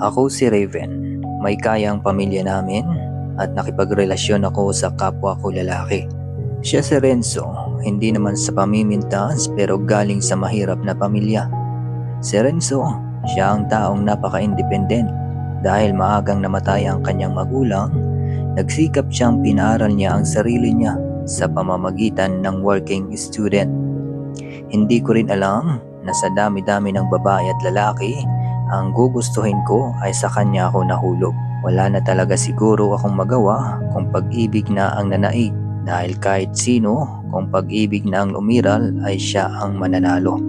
Ako si Raven, may kayang pamilya namin at nakipagrelasyon ako sa kapwa ko lalaki. Siya si Renzo, hindi naman sa pamimintas pero galing sa mahirap na pamilya. Si Renzo, siya ang taong napaka-independent dahil maagang namatay ang kanyang magulang, nagsikap siyang pinaaral niya ang sarili niya sa pamamagitan ng working student. Hindi ko rin alam na sa dami-dami ng babae at lalaki, ang gugustuhin ko ay sa kanya ako nahulog. Wala na talaga siguro akong magawa kung pag-ibig na ang nanaig dahil kahit sino kung pag-ibig na ang umiral ay siya ang mananalo.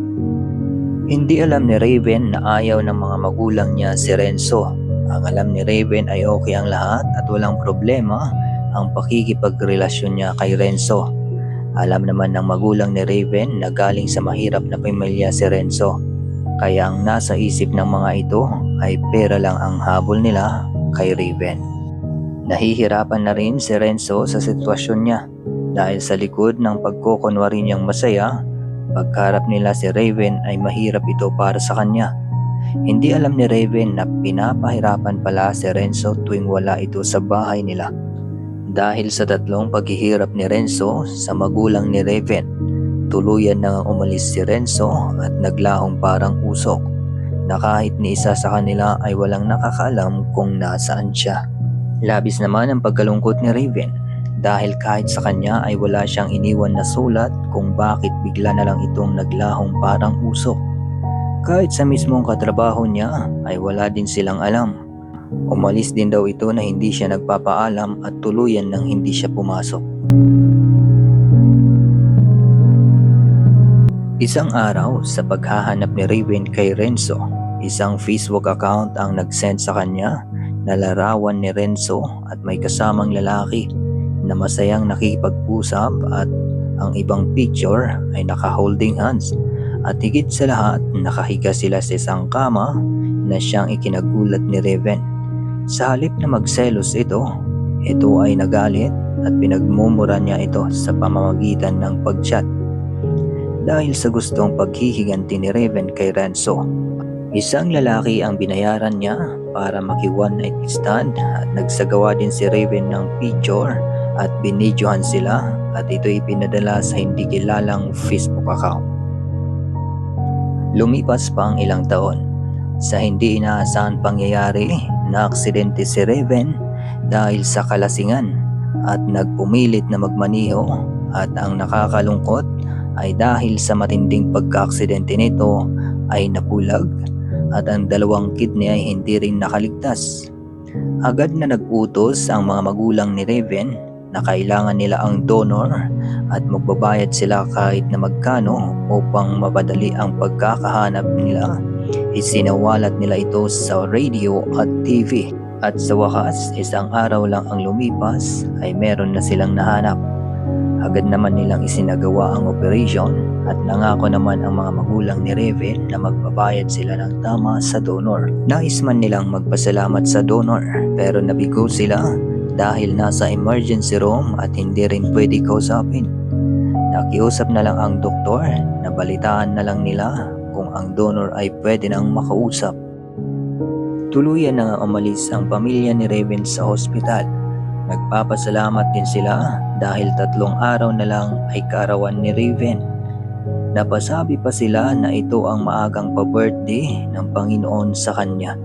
Hindi alam ni Raven na ayaw ng mga magulang niya si Renzo. Ang alam ni Raven ay okay ang lahat at walang problema ang pakikipagrelasyon niya kay Renzo. Alam naman ng magulang ni Raven na galing sa mahirap na pamilya si Renzo. Kaya ang nasa isip ng mga ito ay pera lang ang habol nila kay Raven. Nahihirapan na rin si Renzo sa sitwasyon niya dahil sa likod ng pagkukunwari niyang masaya, pagkarap nila si Raven ay mahirap ito para sa kanya. Hindi alam ni Raven na pinapahirapan pala si Renzo tuwing wala ito sa bahay nila. Dahil sa tatlong paghihirap ni Renzo sa magulang ni Raven, tuluyan nang umalis si Renzo at naglahong parang usok na kahit ni isa sa kanila ay walang nakakaalam kung nasaan siya. Labis naman ang pagkalungkot ni Raven dahil kahit sa kanya ay wala siyang iniwan na sulat kung bakit bigla na lang itong naglahong parang usok. Kahit sa mismong katrabaho niya ay wala din silang alam. Umalis din daw ito na hindi siya nagpapaalam at tuluyan nang hindi siya pumasok. Isang araw sa paghahanap ni Raven kay Renzo, isang Facebook account ang nag-send sa kanya na larawan ni Renzo at may kasamang lalaki na masayang nakikipag-usap at ang ibang picture ay naka-holding hands at higit sa lahat nakahiga sila sa isang kama na siyang ikinagulat ni Raven. Sa halip na magselos ito ay nagalit at pinagmumura niya ito sa pamamagitan ng pag-chat. Dahil sa gustong paghihiganti ni Raven kay Renzo, isang lalaki ang binayaran niya para maki-one night stand at nagsagawa din si Raven ng picture at binidyohan sila at ito'y pinadala sa hindi kilalang Facebook account. Lumipas pa ang ilang taon. Sa hindi inaasahan pangyayari, na-aksidente si Raven dahil sa kalasingan at nagpumilit na magmaniho at ang nakakalungkot ay dahil sa matinding pagka-aksidente nito ay napulag at ang dalawang kidney ay hindi rin nakaligtas. Agad na nag-utos ang mga magulang ni Raven na kailangan nila ang donor at magbabayad sila kahit na magkano upang mapadali ang pagkakahanap nila. Isinawalat nila ito sa radio at TV at sa wakas isang araw lang ang lumipas ay meron na silang nahanap. Agad naman nilang isinagawa ang operation at nangako naman ang mga magulang ni Raven na magbabayad sila ng tama sa donor. Nais man nilang magpasalamat sa donor pero nabigo sila dahil nasa emergency room at hindi rin pwede kausapin. Nakiusap na lang ang doktor na balitaan na lang nila kung ang donor ay pwede nang makausap. Tuluyan na nga umalis ang pamilya ni Raven sa hospital. Nagpapasalamat din sila dahil 3 araw na lang ay kaarawan ni Raven. Napasabi pa sila na ito ang maagang pa-birthday ng Panginoon sa kanya.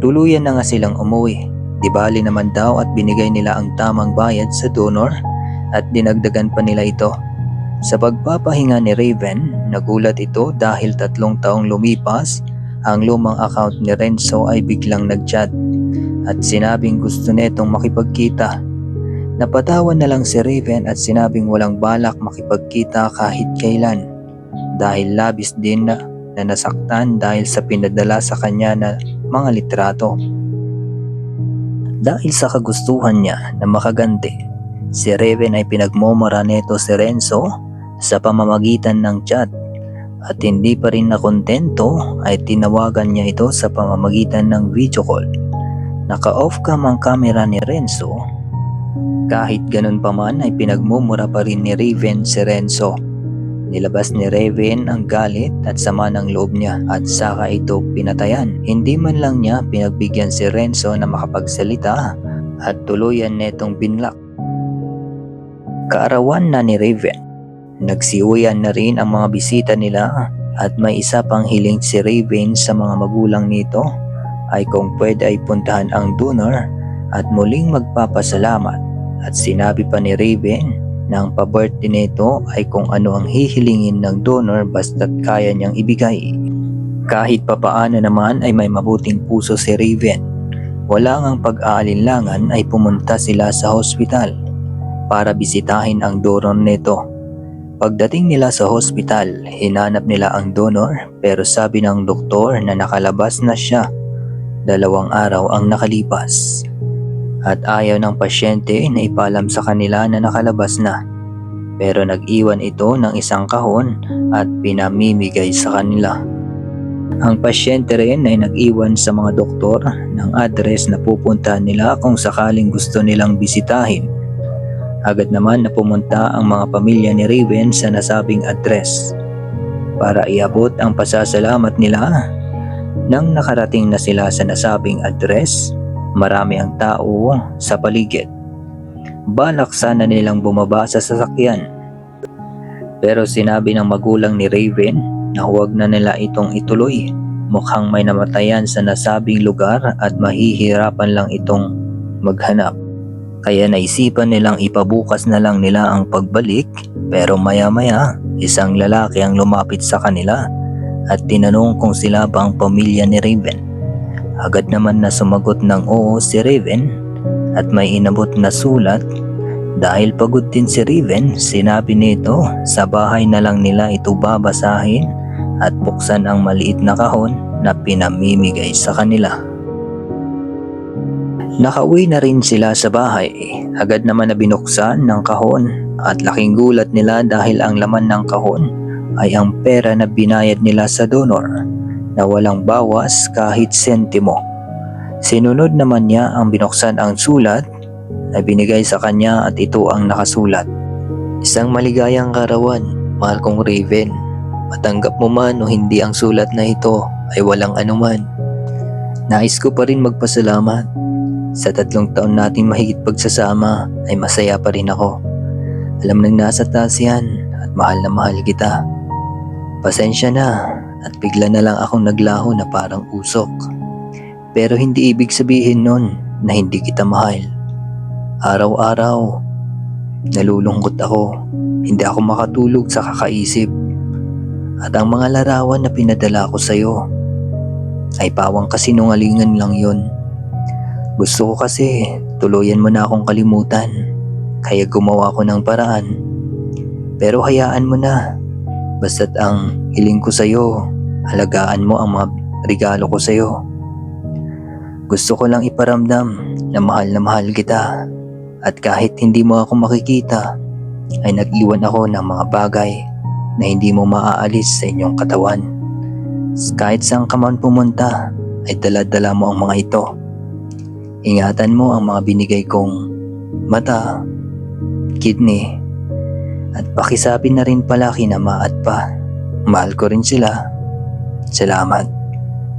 Tuluyan na nga silang umuwi. Di bali naman daw at binigay nila ang tamang bayad sa donor at dinagdagan pa nila ito. Sa pagpapahinga ni Raven, nagulat ito dahil 3 taong lumipas, ang lumang account ni Renzo ay biglang nag-chat at sinabing gusto netong makipagkita. Napatawan na lang si Raven at sinabing walang balak makipagkita kahit kailan dahil labis din na nasaktan dahil sa pinadala sa kanya na mga litrato. Dahil sa kagustuhan niya na makaganti, si Raven ay pinagmumura neto si Renzo sa pamamagitan ng chat at hindi pa rin nakontento ay tinawagan niya ito sa pamamagitan ng video call. Naka-off cam ang camera ni Renzo. Kahit ganun pa man ay pinagmumura pa rin ni Raven si Renzo. Nilabas ni Raven ang galit at sama ng loob niya at saka ito pinatayan. Hindi man lang niya pinagbigyan si Renzo na makapagsalita at tuluyan netong binlak. Kaarawan na ni Raven. Nagsiuwian na rin ang mga bisita nila at may isa pang hiling si Raven sa mga magulang nito ay kung pwede ay puntahan ang donor at muling magpapasalamat. At sinabi pa ni Raven na ang pa-birthday nito ay kung ano ang hihilingin ng donor basta't kaya niyang ibigay. Kahit papaano naman ay may mabuting puso si Raven. Wala ngang pag-aalinlangan ay pumunta sila sa hospital para bisitahin ang donor nito. Pagdating nila sa hospital, hinanap nila ang donor pero sabi ng doktor na nakalabas na siya. 2 araw ang nakalipas. At ayaw ng pasyente na ipaalam sa kanila na nakalabas na. Pero nag-iwan ito ng isang kahon at pinamimigay sa kanila. Ang pasyente rin ay nag-iwan sa mga doktor ng address na pupuntahan nila kung sakaling gusto nilang bisitahin. Agad naman na pumunta ang mga pamilya ni Raven sa nasabing address para iabot ang pasasalamat nila. Nang nakarating na sila sa nasabing address, marami ang tao sa paligid. Balak sana nilang bumaba sa sasakyan. Pero sinabi ng magulang ni Raven na huwag na nila itong ituloy. Mukhang may namatayan sa nasabing lugar at mahihirapan lang itong maghanap. Kaya naisipan nilang ipabukas na lang nila ang pagbalik, pero maya-maya isang lalaki ang lumapit sa kanila at tinanong kung sila ba ang pamilya ni Raven. Agad naman na sumagot ng oo si Raven at may inabot na sulat. Dahil pagod din si Raven, sinabi nito sa bahay na lang nila ito babasahin at buksan ang maliit na kahon na pinamimigay sa kanila. Nakauwi na rin sila sa bahay. Agad naman na binuksan ng kahon at laking gulat nila dahil ang laman ng kahon ay ang pera na binayad nila sa donor na walang bawas kahit sentimo. Sinunod naman niya ang binuksan ang sulat na binigay sa kanya at ito ang nakasulat. Isang maligayang kaarawan, mahal kong Raven. Matanggap mo man o hindi ang sulat na ito ay walang anuman. Nais ko pa rin magpasalamat. Sa 3 taon nating mahigit pagsasama ay masaya pa rin ako. Alam nang nasa taas yan at mahal na mahal kita. Pasensya na at bigla na lang akong naglaho na parang usok. Pero hindi ibig sabihin nun na hindi kita mahal. Araw-araw, nalulungkot ako. Hindi ako makatulog sa kakaisip. At ang mga larawan na pinadala ko sa'yo ay pawang kasinungalingan lang yon. Gusto ko kasi tuluyan mo na akong kalimutan, kaya gumawa ko ng paraan. Pero hayaan mo na, basta't ang hiling ko sa'yo, halagaan mo ang mga regalo ko sa'yo. Gusto ko lang iparamdam na mahal kita, at kahit hindi mo ako makikita, ay nag-iwan ako ng mga bagay na hindi mo maaalis sa inyong katawan. Kahit saan ka man pumunta, ay dala-dala mo ang mga ito. Ingatan mo ang mga binigay kong mata, kidney, at pakisabi na rin pala kina Ma at Pa. Mahal ko rin sila. Salamat.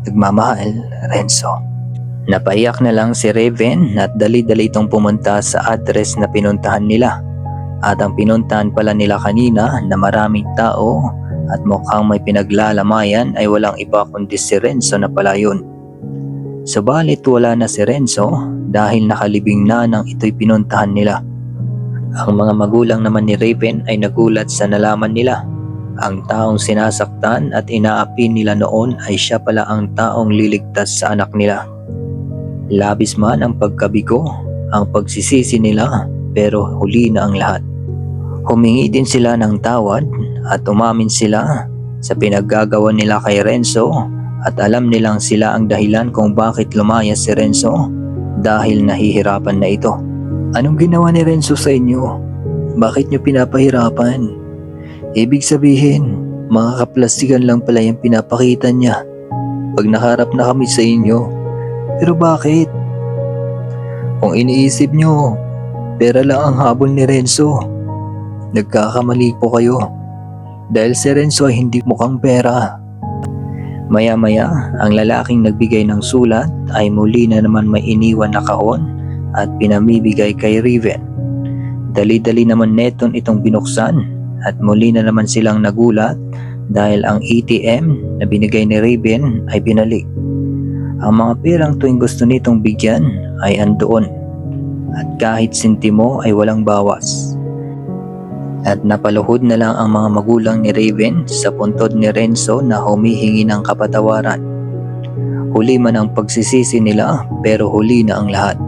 Nagmamahal, Renzo. Napaiyak na lang si Raven at dali-dali itong pumunta sa address na pinuntahan nila. At ang pinuntahan pala nila kanina na maraming tao at mukhang may pinaglalamayan ay walang iba kundi si Renzo na pala yun. Subalit wala na si Renzo dahil nakalibing na nang ito'y pinuntahan nila. Ang mga magulang naman ni Raven ay nagulat sa nalaman nila. Ang taong sinasaktan at inaapi nila noon ay siya pala ang taong liligtas sa anak nila. Labis man ang pagkabigo, ang pagsisisi nila, pero huli na ang lahat. Humingi din sila ng tawad at umamin sila sa pinaggagawa nila kay Renzo. At alam nilang sila ang dahilan kung bakit lumayas si Renzo dahil nahihirapan na ito. Anong ginawa ni Renzo sa inyo? Bakit nyo pinapahirapan? Ibig sabihin, mga kaplastikan lang pala yung pinapakita niya pag nakaharap na kami sa inyo. Pero bakit? Kung iniisip nyo, pera lang ang habol ni Renzo. Nagkakamali po kayo. dahil si Renzo ay hindi mukhang pera. Maya-maya, ang lalaking nagbigay ng sulat ay muli na naman may iniwan na kahon at pinamibigay kay Riven. Dali-dali naman neton itong binuksan at muli na naman silang nagulat dahil ang ATM na binigay ni Riven ay binalik. Ang mga perang tuwing gusto nitong bigyan ay andoon at kahit sentimo ay walang bawas. At napaluhod na lang ang mga magulang ni Raven sa puntod ni Renzo na humihingi ng kapatawaran. Huli man ang pagsisisi nila pero huli na ang lahat.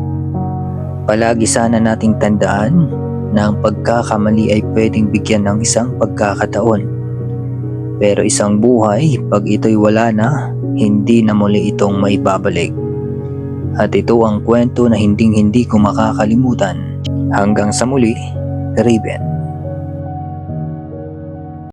Palagi sana nating tandaan na ang pagkakamali ay pwedeng bigyan ng isang pagkakataon. Pero isang buhay, pag ito'y wala na, hindi na muli itong maibabalik. At ito ang kwento na hinding-hindi ko makakalimutan. Hanggang sa muli, Raven.